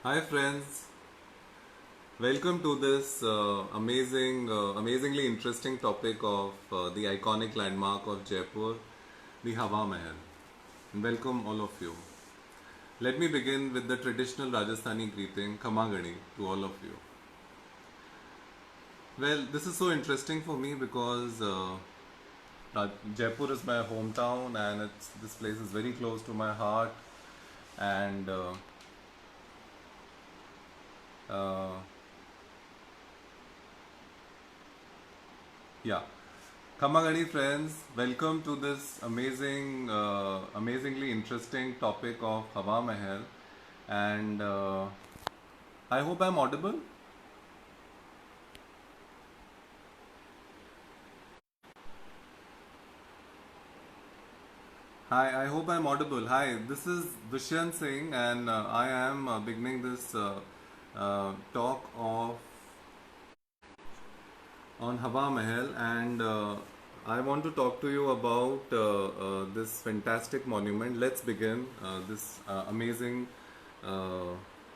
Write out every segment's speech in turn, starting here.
Hi friends, welcome to this amazingly interesting topic of the iconic landmark of Jaipur, the Hawa Mahal. Welcome all of you. Let me begin with the traditional Rajasthani greeting, Khamagani, to all of you. Well, this is so interesting for me because Jaipur is my hometown and this place is very close to my heart and uh, yeah. Kamagani friends, welcome to this amazingly interesting topic of Hawa Mahal, and I hope I'm audible. Hi, I hope I'm audible. Hi, this is Dushyant Singh, and I am beginning this talk of on Hawa Mahal, and I want to talk to you about this fantastic monument. Let's begin this amazing uh,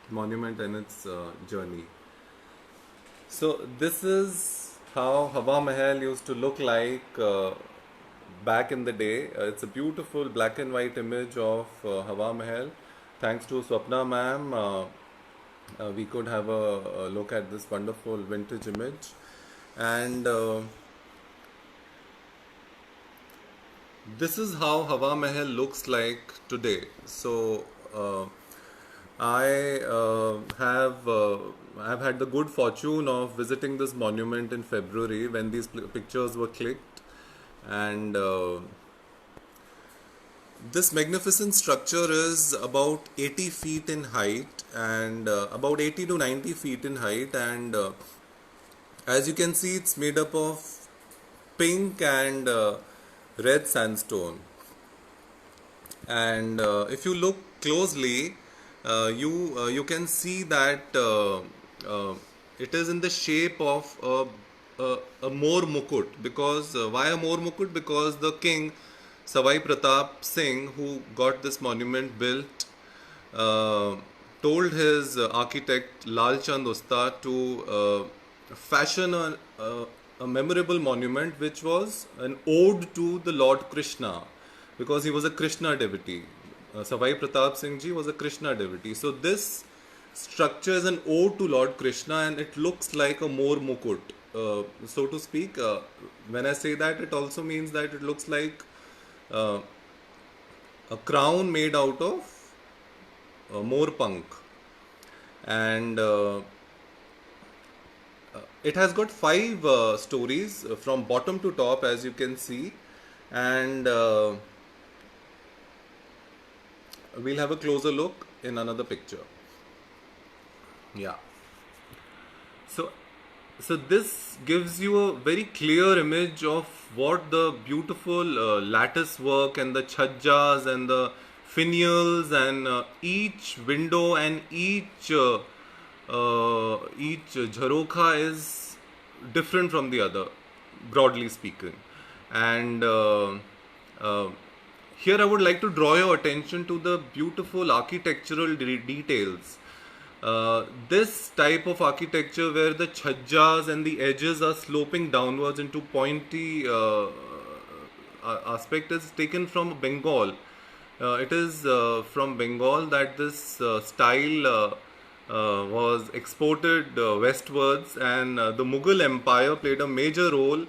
monument and its journey. So this is how Hawa Mahal used to look like back in the day. It's a beautiful black and white image of Hawa Mahal. Thanks to Swapna ma'am, we could have a look at this wonderful vintage image. And this is how Hawa Mahal looks like today. So I have had the good fortune of visiting this monument in February when these pictures were clicked, and this magnificent structure is about 80 feet in height and about 80 to 90 feet in height, and as you can see, it's made up of pink and red sandstone. And if you look closely, you can see that it is in the shape of a More Mukut. Because why a More Mukut? Because the king Savai Pratap Singh, who got this monument built, uh, told his architect Lal Chand Usta to fashion a memorable monument which was an ode to the Lord Krishna, because he was a Krishna devotee. Savai Pratap Singh ji was a Krishna devotee. So this structure is an ode to Lord Krishna, and it looks like a more mukut, so to speak. When I say that, it also means that it looks like uh, a crown made out of more punk, and it has got five stories from bottom to top, as you can see, and we'll have a closer look in another picture. Yeah. So, so this gives you a very clear image of what the beautiful lattice work and the chhajjas and the finials and each window and each jharokha is different from the other, broadly speaking. And uh, here I would like to draw your attention to the beautiful architectural details. This type of architecture, where the chhajjas and the edges are sloping downwards into pointy aspect, is taken from Bengal. It is from Bengal that this style was exported westwards, and the Mughal Empire played a major role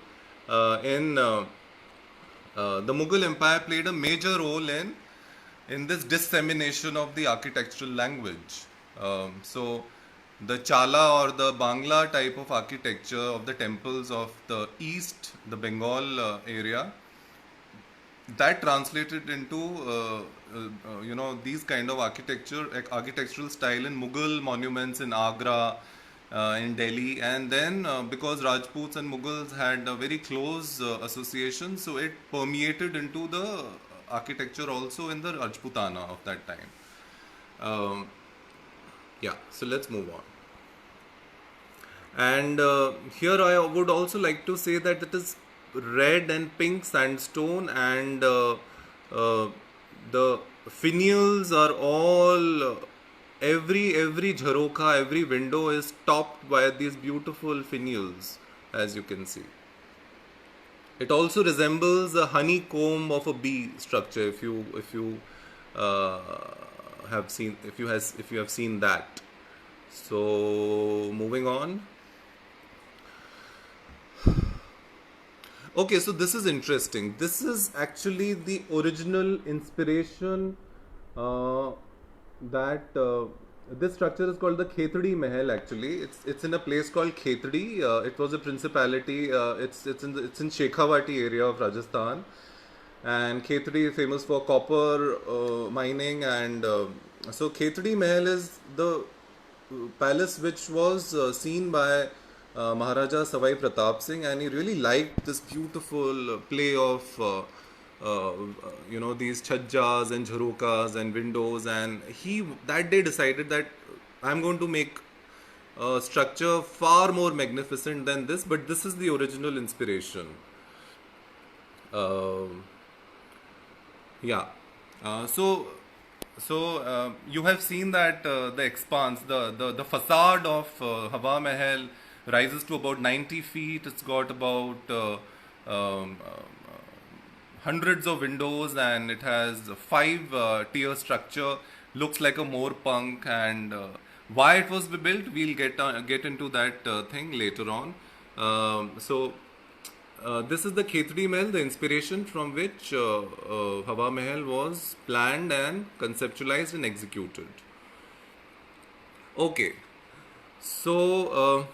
in the Mughal Empire played a major role in this dissemination of the architectural language. So, the Chala or the Bangla type of architecture of the temples of the east, the Bengal area, that translated into these kind of architectural style in Mughal monuments in Agra, in Delhi, and then because Rajputs and Mughals had a very close association, so it permeated into the architecture also in the Rajputana of that time. Um, yeah, so let's move on. And here I would also like to say that it is red and pink sandstone, and uh, the finials are all every jharoka, every window is topped by these beautiful finials, as you can see. It also resembles a honeycomb of a bee structure. If you uh, have seen, if you have seen that. So moving on. Okay, so this is interesting. This is actually the original inspiration uh, that this structure is called the Khetri Mahal. Actually, it's in a place called Khetri. It was a principality. It's in Shekhawati area of Rajasthan, and Khetri is famous for copper mining. And so Khetri Mahal is the palace which was seen by Maharaja Savai Pratap Singh, and he really liked this beautiful play of these chhajjas and jharokas and windows, and he that day decided that I'm going to make a structure far more magnificent than this, but this is the original inspiration. Um yeah. So you have seen that the expanse, the facade of Hawa Mahal rises to about 90 feet. It's got about hundreds of windows, and it has a five tier structure. Looks like a more punk, and why it was built, we'll get into that thing later on. This is the Khetri Mahal, the inspiration from which Hawa Mahal was planned and conceptualized and executed. Okay, so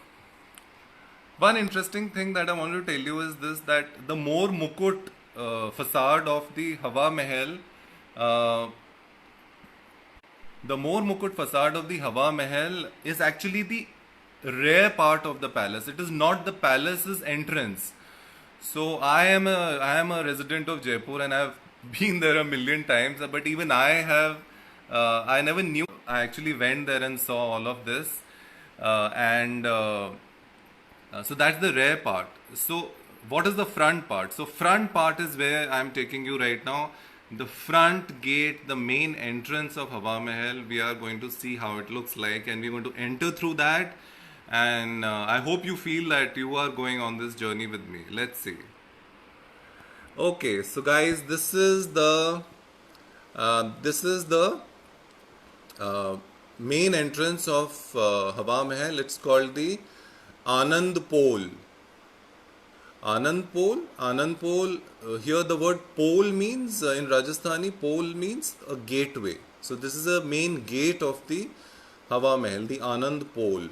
one interesting thing that I want to tell you is this, that the more Mukut facade of the Hawa Mahal, uh, the more Mukut facade of the Hawa Mahal is actually the rare part of the palace. It is not the palace's entrance. So I am a resident of Jaipur, and I've been there a million times. But even I never knew. I actually went there and saw all of this, and so that's the rare part. So what is the front part? So front part is where I'm taking you right now. The front gate, the main entrance of Hawa Mahal. We are going to see how it looks like, and we're going to enter through that. And I hope you feel that you are going on this journey with me. Let's see. Okay, so guys, this is the uh, main entrance of Hawa Mahal. It's called the Anand Pole. Anand Pole. Anand Pole. Here the word pole means in Rajasthani, pole means a gateway. So this is a main gate of the Hawa Mahal, the Anand Pole.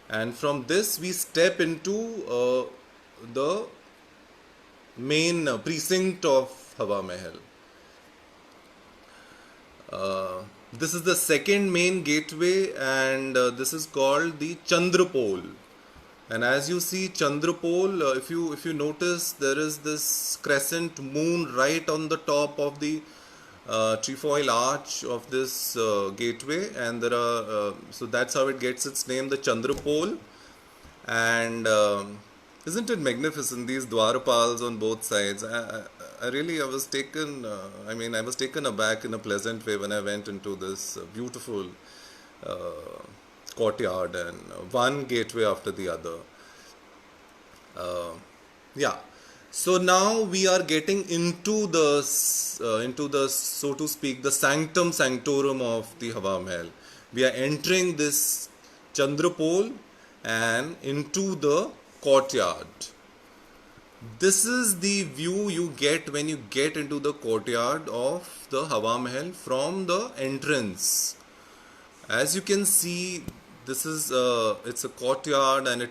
And from this we step into the main precinct of Hawa Mahal. This is the second main gateway, and this is called the Chandrapole. And as you see, Chandrapole, if you notice, there is this crescent moon right on the top of the trefoil arch of this gateway, and there are so that's how it gets its name, the Chandrapole. And isn't it magnificent, these Dwarpals on both sides? I was taken. I was taken aback in a pleasant way when I went into this beautiful courtyard, and one gateway after the other. Uh, yeah. So now we are getting into the, so to speak, the sanctum sanctorum of the Hawa Mahal. We are entering this Chandrapole and into the courtyard. This is the view you get when you get into the courtyard of the Hawa Mahal from the entrance. As you can see, it's a courtyard, and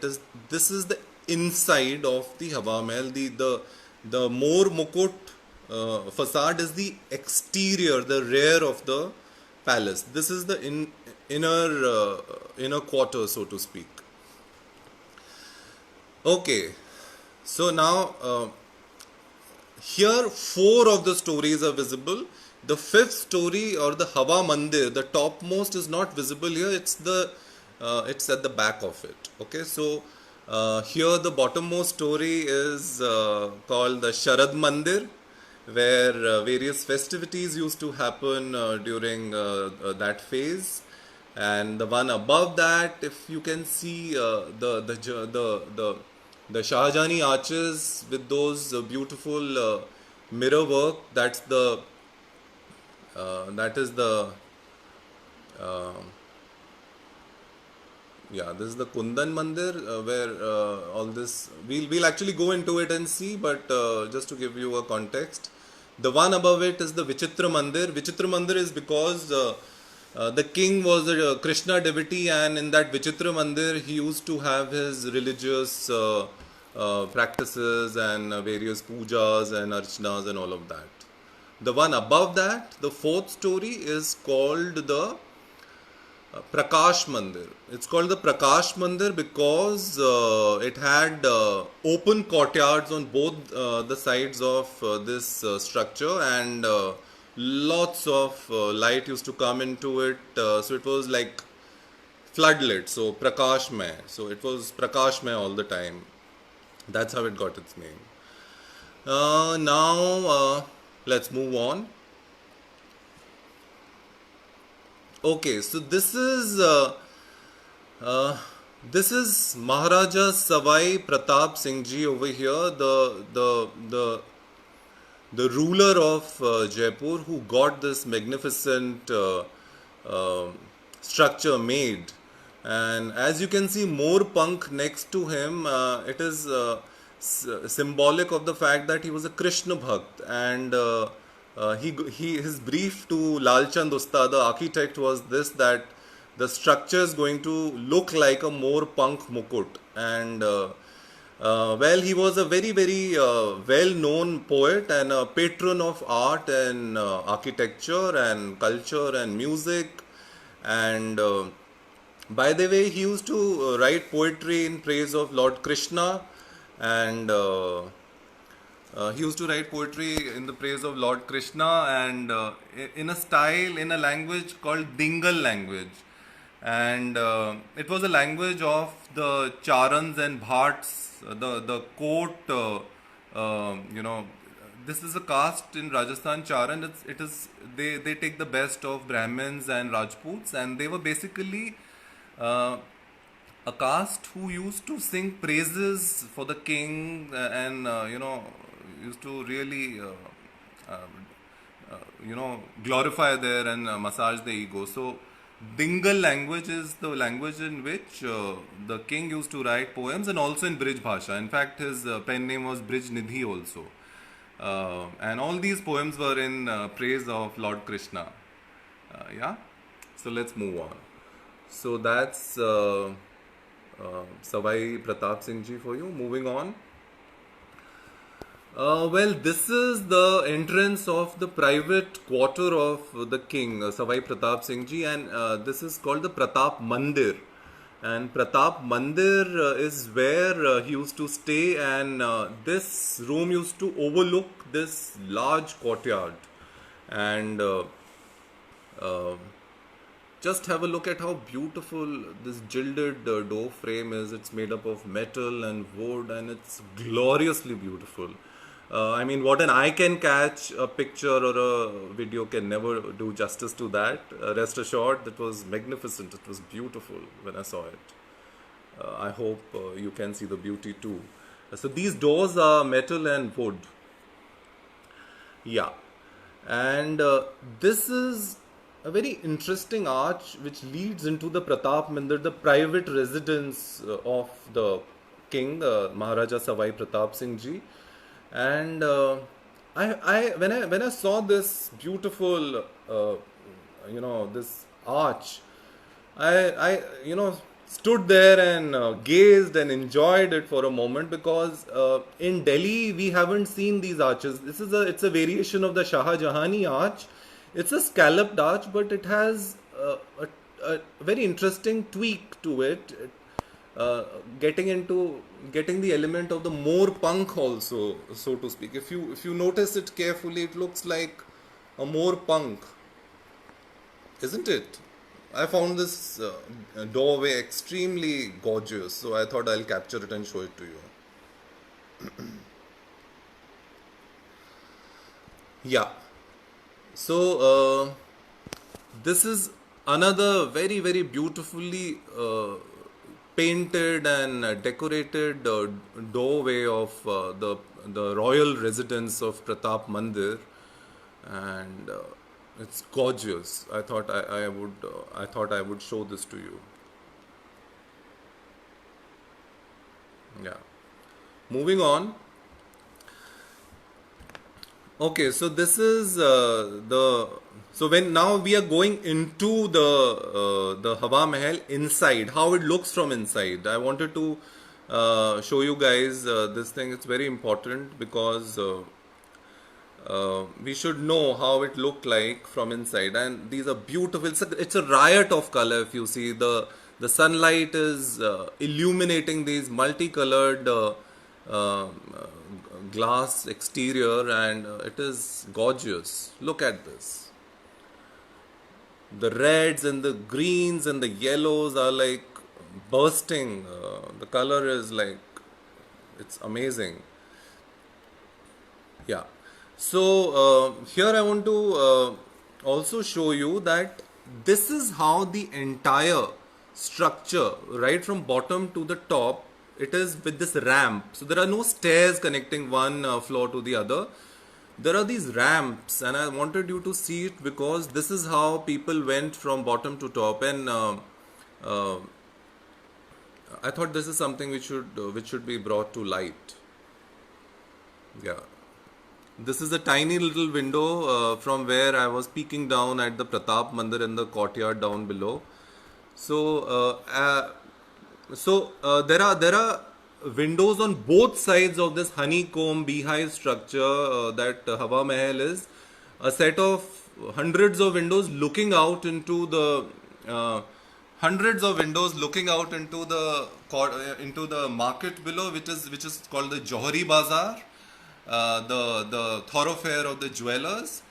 this is the inside of the Hawa Mahal. The more Mukut facade is the exterior, the rear of the palace. This is the inner quarter, so to speak. Okay, so now here four of the stories are visible. The fifth story, or the Hawa Mandir, the topmost, is not visible here. It's at the back of it. Okay, so here the bottommost story is called the Sharad Mandir, where various festivities used to happen during that phase. And the one above that, if you can see the Shahjahani arches with those beautiful mirror work, that is the uh, yeah, this is the Kundan Mandir where all this we'll actually go into it and see, but just to give you a context, the one above it is the Vichitra Mandir. Vichitra Mandir is because the king was a Krishna devotee, and in that Vichitra Mandir he used to have his religious practices and various pujas and archanas and all of that. The one above that, the fourth story, is called the Prakash Mandir. It's called the Prakash Mandir because it had open courtyards on both the sides of this structure, and lots of light used to come into it. So it was like floodlit, so Prakashmay. So it was Prakashmay all the time. That's how it got its name. Now, let's move on. Okay, so uh, this is Maharaja Savai Pratap Singh Ji over here, the ruler of Jaipur, who got this magnificent uh, structure made. And as you can see, more punk next to him, it is symbolic of the fact that he was a Krishna Bhakt. And his brief to Lal Chand Usta, the architect, was this, that the structure is going to look like a more punk mukut. And well, he was a very, very well known poet and a patron of art and architecture and culture and music. And by the way, he used to write poetry in praise of Lord Krishna, and he used to write poetry in the praise of Lord Krishna, and in a style, in a language called Dingal language. And it was a language of the Charans and Bhats, the court. This is a caste in Rajasthan, Charan. They take the best of Brahmins and Rajputs, and they were basically uh, a caste who used to sing praises for the king, and used to really uh, glorify their and massage the ego. So Dingal language is the language in which the king used to write poems, and also in Brij Bhasha. In fact, his pen name was Brij Nidhi also. And all these poems were in praise of Lord Krishna. Yeah, so let's move on. So that's Savai Pratap Singh Ji for you. Moving on. Well, this is the entrance of the private quarter of the king, Savai Pratap Singh Ji, and this is called the Pratap Mandir. And Pratap Mandir is where he used to stay, and this room used to overlook this large courtyard. And uh, just have a look at how beautiful this gilded door frame is. It's made up of metal and wood, and it's gloriously beautiful. I mean, what an eye can catch, a picture or a video can never do justice to that. Rest assured, that was magnificent. It was beautiful when I saw it. I hope you can see the beauty too. So these doors are metal and wood. Yeah, and this is a very interesting arch which leads into the Pratap Mandir, the private residence of the king, Maharaja Savai Pratap Singh Ji. And when I saw this beautiful, this arch, I stood there and gazed and enjoyed it for a moment, because in Delhi we haven't seen these arches. It's a variation of the Shah Jahani arch. It's a scalloped arch, but it has a very interesting tweak to it. Uh, getting the element of the more punk also, so to speak. If you notice it carefully, it looks like a more punk, isn't it? I found this doorway extremely gorgeous, so I thought I'll capture it and show it to you. Yeah. So this is another very very beautifully painted and decorated doorway of the royal residence of Pratap Mandir, and it's gorgeous. I thought I would show this to you. Yeah. Moving on. Okay, so this is the so when now we are going into the Hawa Mahal inside, how it looks from inside. I wanted to show you guys this thing. It's very important because we should know how it looked like from inside. And these are beautiful. It's a riot of color. If you see the sunlight is illuminating these multicolored uh, glass exterior, and it is gorgeous. Look at this. The reds and the greens and the yellows are like bursting. The color is like it's amazing. Yeah. So here I want to also show you that this is how the entire structure, right from bottom to the top, it is with this ramp. So there are no stairs connecting one floor to the other. There are these ramps, and I wanted you to see it because this is how people went from bottom to top. And uh, I thought this is something which should be brought to light. Yeah. This is a tiny little window from where I was peeking down at the Pratap Mandir in the courtyard down below. So, there are windows on both sides of this honeycomb beehive structure that Hawa Mahal is. A set of hundreds of windows looking out into the hundreds of windows looking out into the market below, which is called the Johari Bazaar, the thoroughfare of the jewelers,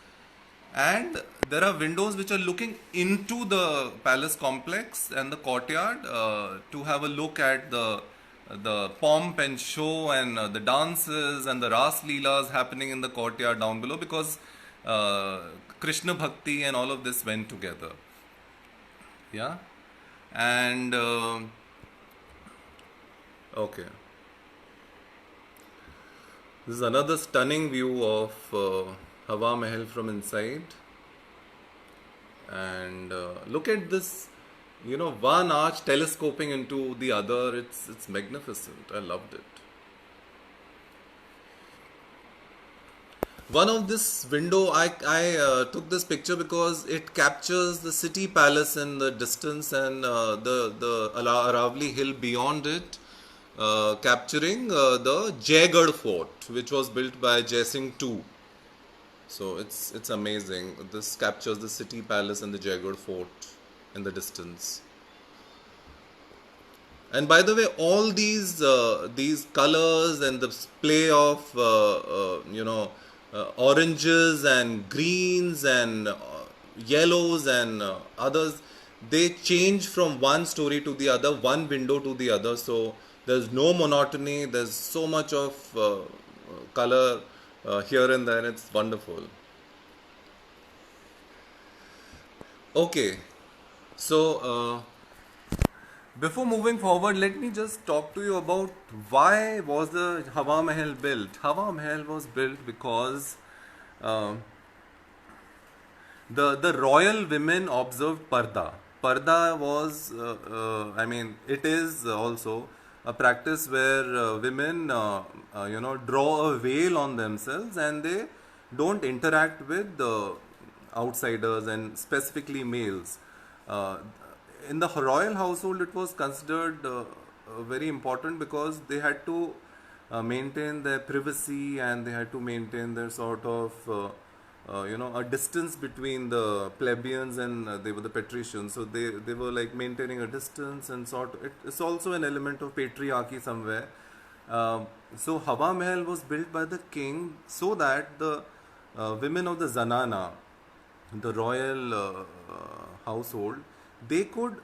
and there are windows which are looking into the palace complex and the courtyard to have a look at the pomp and show and the dances and the Ras Leelas happening in the courtyard down below, because uh, Krishna Bhakti and all of this went together. Yeah, and okay, this is another stunning view of Hawa Mahal from inside. And look at this, one arch telescoping into the other. It's magnificent. I loved it. One of this window, I took this picture because it captures the city palace in the distance, and the Aravali hill beyond it, capturing the Jaigarh fort, which was built by Jai Singh II. So it's amazing. This captures the city palace and the Jaigarh fort in the distance. And by the way, all these colors and the play of oranges and greens and yellows and others, they change from one story to the other, one window to the other. So there's no monotony. There's so much of color here and there. It's wonderful. Okay, so. Before moving forward, let me just talk to you about why was the Hawa Mahal built. Hawa Mahal was built because uh, the royal women observed parda. Parda was, I mean, it is also a practice where women, draw a veil on themselves and they don't interact with the outsiders and specifically males. Uh, in the royal household, it was considered very important because they had to maintain their privacy and they had to maintain their sort of a distance between the plebeians and they were the patricians, so they were like maintaining a distance and it's also an element of patriarchy somewhere. So Hawa Mahal was built by the king so that the women of the zanana, the royal household, they could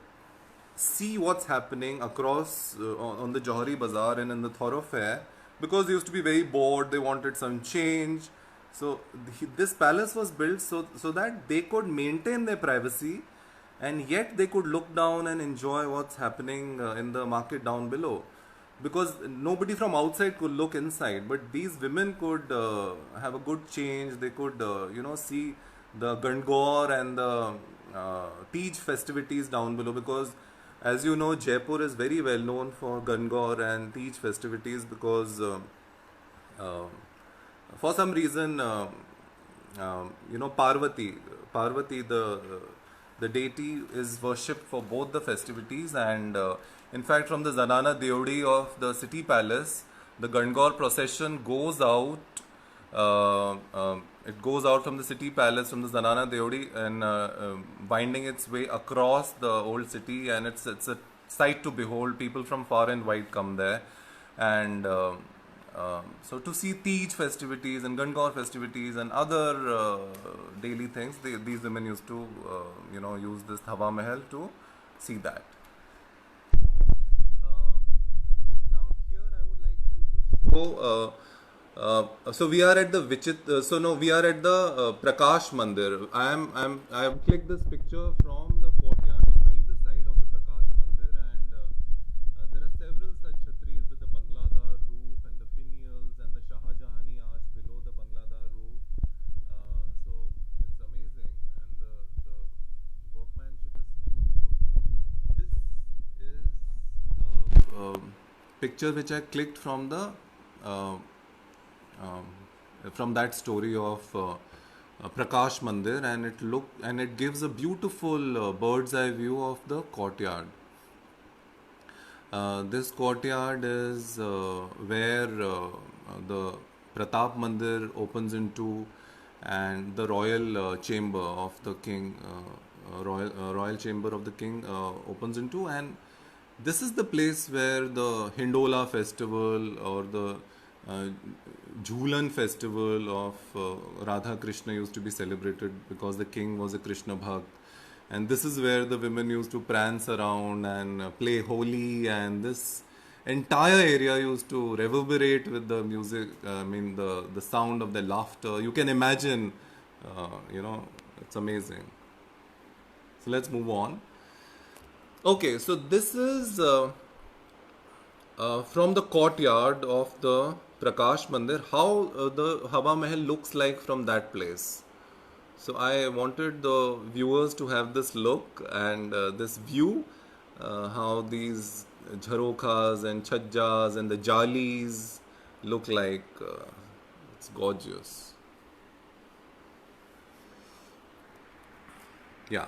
see what's happening across on the Johari Bazaar and in the thoroughfare, because they used to be very bored. They wanted some change. So this palace was built so that they could maintain their privacy, and yet they could look down and enjoy what's happening in the market down below, because nobody from outside could look inside, but these women could have a good change. They could see the Gangor and the Tej festivities down below, because as you know, Jaipur is very well known for Gangor and Tej festivities, because uh, for some reason, Parvati, the deity, is worshipped for both the festivities, and in fact, from the Zanana Deodi of the city palace, the Gangor procession goes out. It goes out from the city palace, from the Zanana Deodi, and winding its way across the old city, and it's a sight to behold. People from far and wide come there, and so to see Tej festivities and Gangor festivities and other daily things, these women used to use this Hawa Mahal to see that. Now here I would like you to show. So we are at the so no, we are at the Prakash Mandir. I have clicked this picture from the courtyard on either side of the Prakash Mandir, and there are several such chhatris with the Bangladar roof and the finials and the Shahjahani arch below the Bangladar roof. So it's amazing, and the workmanship is beautiful. This is picture which I clicked from the uh, from that story of Prakash Mandir, and it gives a beautiful bird's eye view of the courtyard. This courtyard is where the Pratap Mandir opens into, and the royal chamber of the king, royal chamber of the king opens into, and this is the place where the Hindola festival or the uh, Jhulan festival of Radha Krishna used to be celebrated, because the king was a Krishna Bhakt. And this is where the women used to prance around and play Holi, and this entire area used to reverberate with the music. The sound of the laughter. You can imagine, it's amazing. So let's move on. Okay, so this is from the courtyard of the Prakash Mandir, how the Hawa Mahal looks like from that place. So I wanted the viewers to have this look and this view, how these jharokhas and chajjas and the jalis look like. It's gorgeous. Yeah.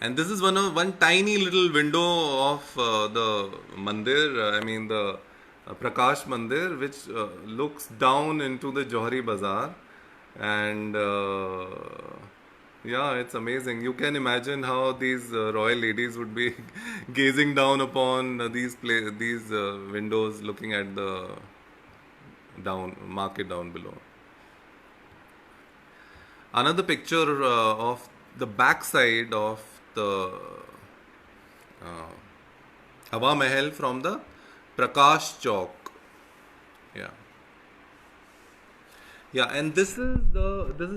And this is one tiny little window of the mandir. The Prakash Mandir, which looks down into the Johari Bazaar, and yeah, it's amazing. You can imagine how these royal ladies would be gazing down upon these windows, looking at the down market down below. Another picture of the backside of the uh, Hawa Mahal from the Prakash Chowk. Yeah. Yeah, and this is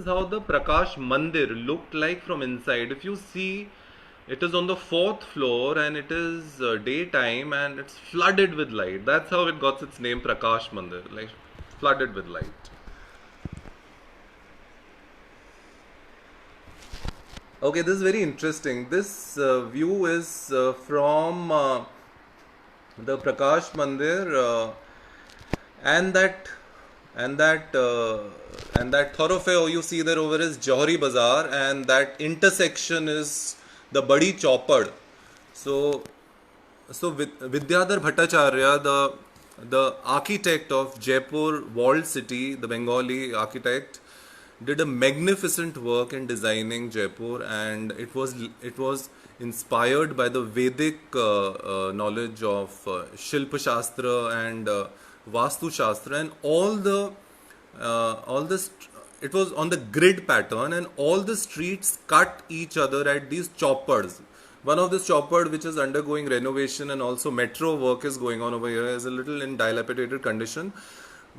how the Prakash Mandir looked like from inside. If you see, it is on the fourth floor, and it is daytime, and it's flooded with light. That's how it got its name, Prakash Mandir, like flooded with light. Okay, this is very interesting. This view is from the Prakash Mandir, and that and that and that thoroughfare you see there over is Johari Bazaar, and that intersection is the Badi Chaupad. So, Vidyadhar Bhattacharya, the architect of Jaipur walled city, the Bengali architect, did a magnificent work in designing Jaipur, and it was inspired by the Vedic knowledge of Shilpa Shastra and Vastu Shastra, and it was on the grid pattern, and all the streets cut each other at these choppads. One of this choppad, which is undergoing renovation, and also metro work is going on over here, is a little in dilapidated condition.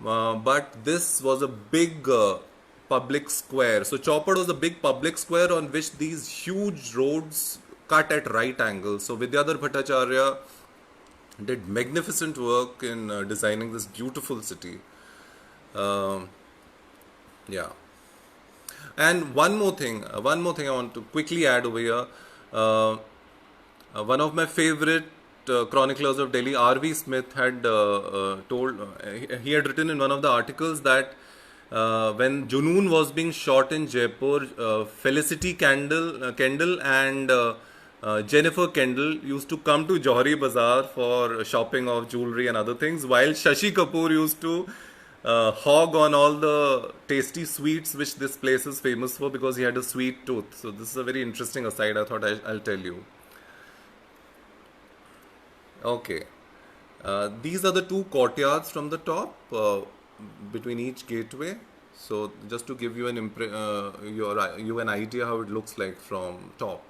But this was a big public square. So Chowpad was a big public square on which these huge roads cut at right angles. So Vidyadhar Bhattacharya did magnificent work in designing this beautiful city. Um, yeah. And one more thing I want to quickly add over here. Uh, one of my favorite chroniclers of Delhi, R.V. Smith, had he had written in one of the articles that when Junoon was being shot in Jaipur, Kendall and Jennifer Kendall used to come to Johari Bazaar for shopping of jewelry and other things, while Shashi Kapoor used to hog on all the tasty sweets which this place is famous for because he had a sweet tooth. So this is a very interesting aside. I thought I'll tell you. Okay. These are the two courtyards from the top between each gateway. So just to give you you an idea how it looks like from top.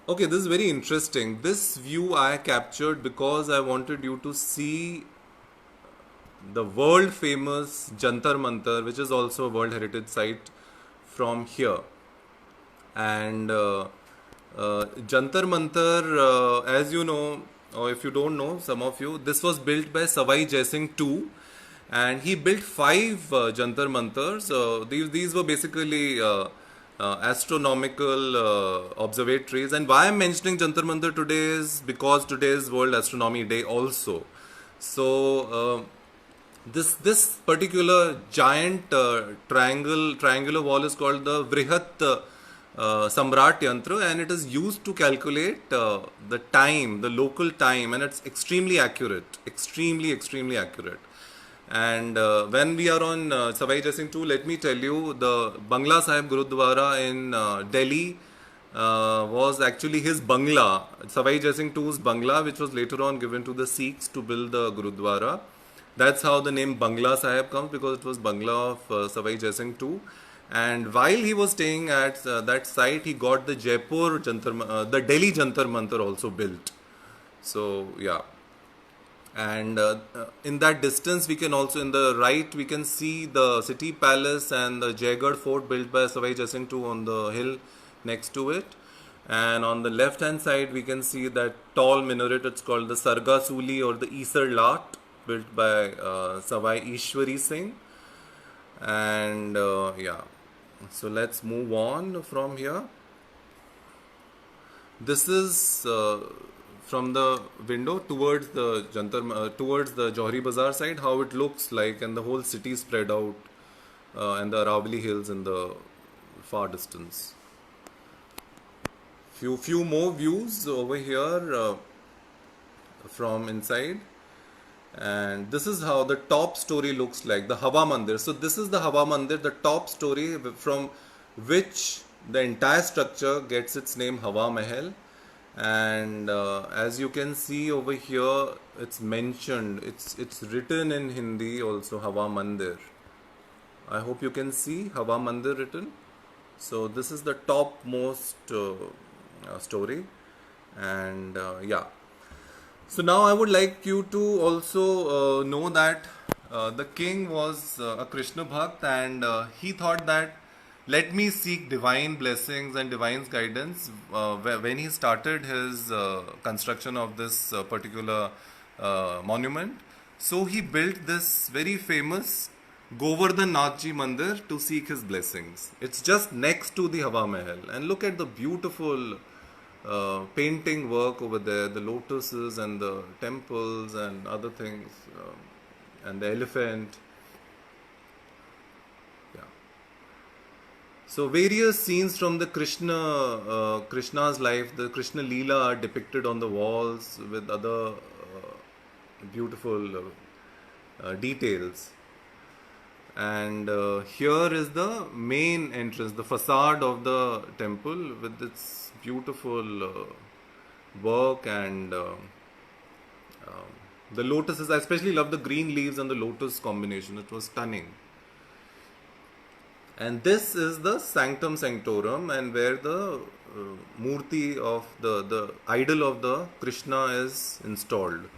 Okay, this is very interesting. This view I captured because I wanted you to see the world famous Jantar Mantar, which is also a World Heritage Site, from here. And Jantar Mantar, as you know, or if you don't know, some of you, this was built by Savai Jai Singh II, and he built five Jantar Mantars. These were basically astronomical observatories. And why I'm mentioning Jantar Mantar today is because today is World Astronomy Day also. So this particular giant triangular wall is called the Vrihat Samrat Yantra, and it is used to calculate the time, the local time, and it's extremely accurate, extremely accurate. And when we are on Savai Jai Singh II, let me tell you, the Bangla Sahib Gurudwara in Delhi was actually his Bangla, Savai Jai Singh II's Bangla, which was later on given to the Sikhs to build the Gurudwara. That's how the name Bangla Sahib comes, because it was Bangla of Savai Jai Singh II. And while he was staying at that site, he got the the Delhi Jantar Mantar also built. So yeah. And in that distance, we can also, in the right, we can see the city palace and the Jaigarh fort built by Savai Jai Singh II on the hill next to it. And on the left hand side, we can see that tall minaret. It's called the Sarga Suli or the Isar Lat, built by Savai Ishwari Singh. And yeah, so let's move on from here. This is from the window towards the towards the Johari Bazaar side, how it looks like, and the whole city spread out, and the Aravalli Hills in the far distance. Few more views over here from inside. And this is how the top story looks like, the Hawa Mandir. So this is the Hawa Mandir, the top story from which the entire structure gets its name Hawa Mahal. And as you can see over here, it's mentioned, it's written in Hindi also, Hawa Mandir. I hope you can see Hawa Mandir written. So this is the topmost story. And yeah. So now I would like you to also know that the king was a Krishna Bhakt, and he thought that let me seek divine blessings and divine guidance when he started his construction of this particular monument. So he built this very famous Govardhan Nathji Mandir to seek his blessings. It's just next to the Hawa Mahal, and look at the beautiful painting work over there, the lotuses and the temples and other things, and the elephant. Yeah. So various scenes from the Krishna's life, the Krishna Leela, are depicted on the walls with other beautiful details. And here is the main entrance, the facade of the temple with its beautiful work, and the lotuses. I especially love the green leaves and the lotus combination. It was stunning. And this is the Sanctum Sanctorum, and where the Murti of the idol of the Krishna is installed.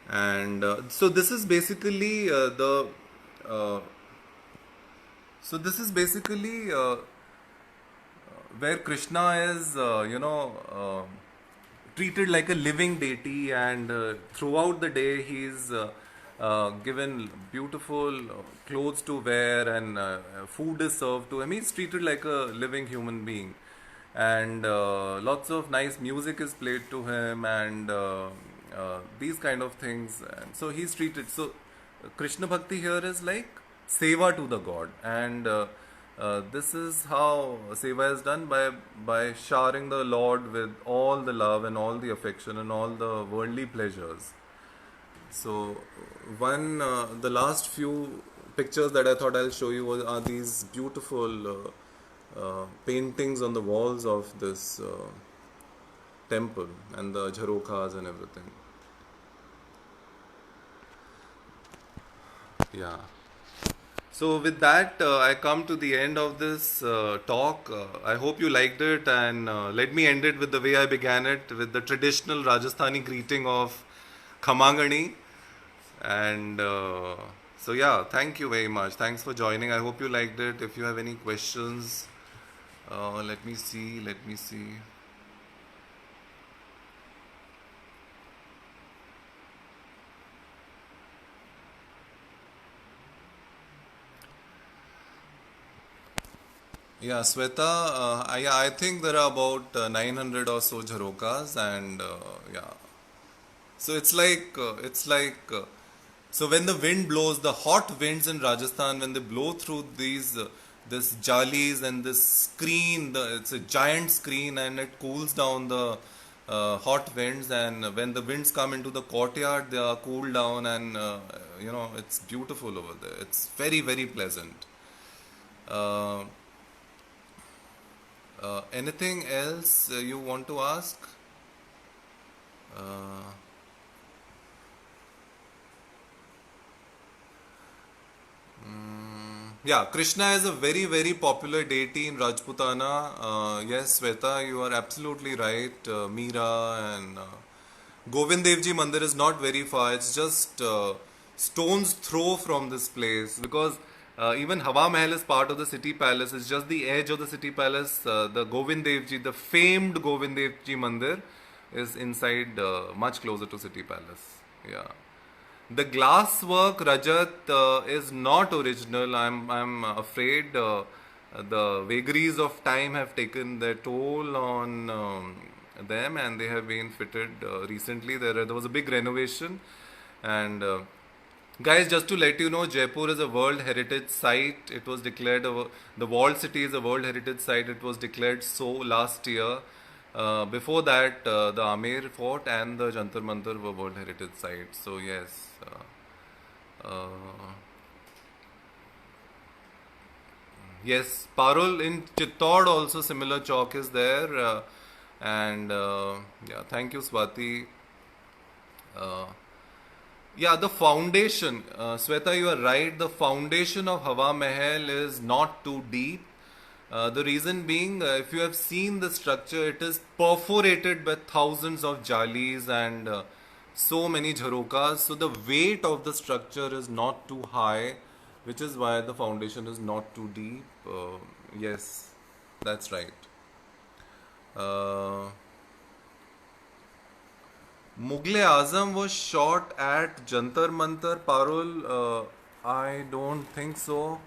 And so this is basically the So this is basically where Krishna is, treated like a living deity, and throughout the day he's given beautiful clothes to wear, and food is served to him. He's treated like a living human being, and lots of nice music is played to him, and these kind of things. And so he's treated. So Krishna Bhakti here is like seva to the god, and this is how seva is done, by showering the Lord with all the love and all the affection and all the worldly pleasures. So the last few pictures that I thought I'll show you are these beautiful paintings on the walls of this temple, and the jharokhas and everything. Yeah. So with that, I come to the end of this talk. I hope you liked it, and let me end it with the way I began it, with the traditional Rajasthani greeting of Khamangani. And so yeah, thank you very much. Thanks for joining. I hope you liked it. If you have any questions, let me see. Let me see. Yeah, Sweta, I think there are about 900 or so jharokas, and yeah. So so when the wind blows, the hot winds in Rajasthan, when they blow through this jalis and this screen, it's a giant screen, and it cools down the hot winds. And when the winds come into the courtyard, they are cooled down, and it's beautiful over there. It's very, very pleasant. Uh, Anything else you want to ask? Uh, yeah, Krishna is a very, very popular deity in Rajputana. Yes, Sweta, you are absolutely right. Meera and Govind Dev Ji Mandir is not very far. It's just stone's throw from this place, because even Hawa Mahal is part of the city palace. It's just the edge of the city palace. The Govind Dev Ji, the famed Govind Dev Ji Mandir, is inside, much closer to city palace. Yeah. The glass work, Rajat, is not original. I'm afraid the vagaries of time have taken their toll on them, and they have been fitted recently. There was a big renovation, and guys, just to let you know, Jaipur is a World Heritage Site. It was declared the walled city is a World Heritage Site. It was declared so last year. Before that, the Amer Fort and the Jantar Mantar were World Heritage Sites. So yes. Uh, yes, Parul in Chittod also similar chalk is there, and yeah, thank you, Swati. Uh, yeah, the foundation, Sweta, you are right. The foundation of Hawa Mahal is not too deep. The reason being, if you have seen the structure, it is perforated by thousands of jalis and so many jharokas. So the weight of the structure is not too high, which is why the foundation is not too deep. Yes, that's right. Uh, Mughal Azam was shot at Jantar Mantar, Parul. I don't think so.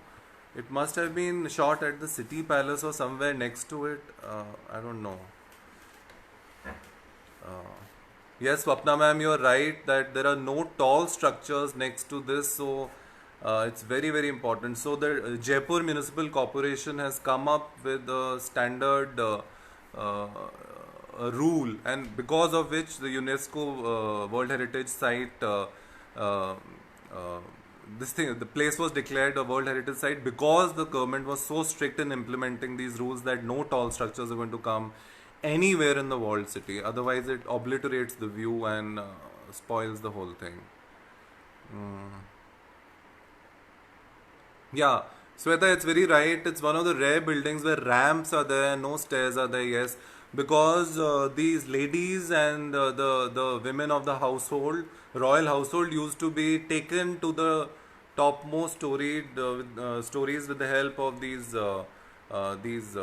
It must have been shot at the city palace or somewhere next to it. I don't know. Yes, Swapna ma'am, you are right that there are no tall structures next to this, so it's very, very important. So the Jaipur Municipal Corporation has come up with a standard uh, rule, and because of which the UNESCO World Heritage Site, uh, uh, the place was declared a World Heritage Site, because the government was so strict in implementing these rules that no tall structures are going to come anywhere in the walled city. Otherwise, it obliterates the view and spoils the whole thing. Yeah, Sweta, it's very right. It's one of the rare buildings where ramps are there, no stairs are there. Yes, because these ladies and the women of the household, royal household, used to be taken to topmost stories with the help of these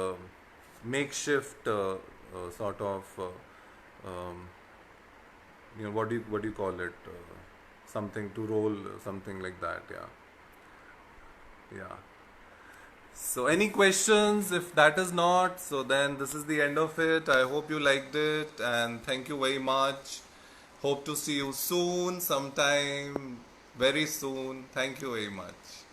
makeshift sort of what do you call it, something to roll, something like that. Yeah. So any questions? If that is not, so then this is the end of it. I hope you liked it, and thank you very much. Hope to see you soon, sometime very soon. Thank you very much.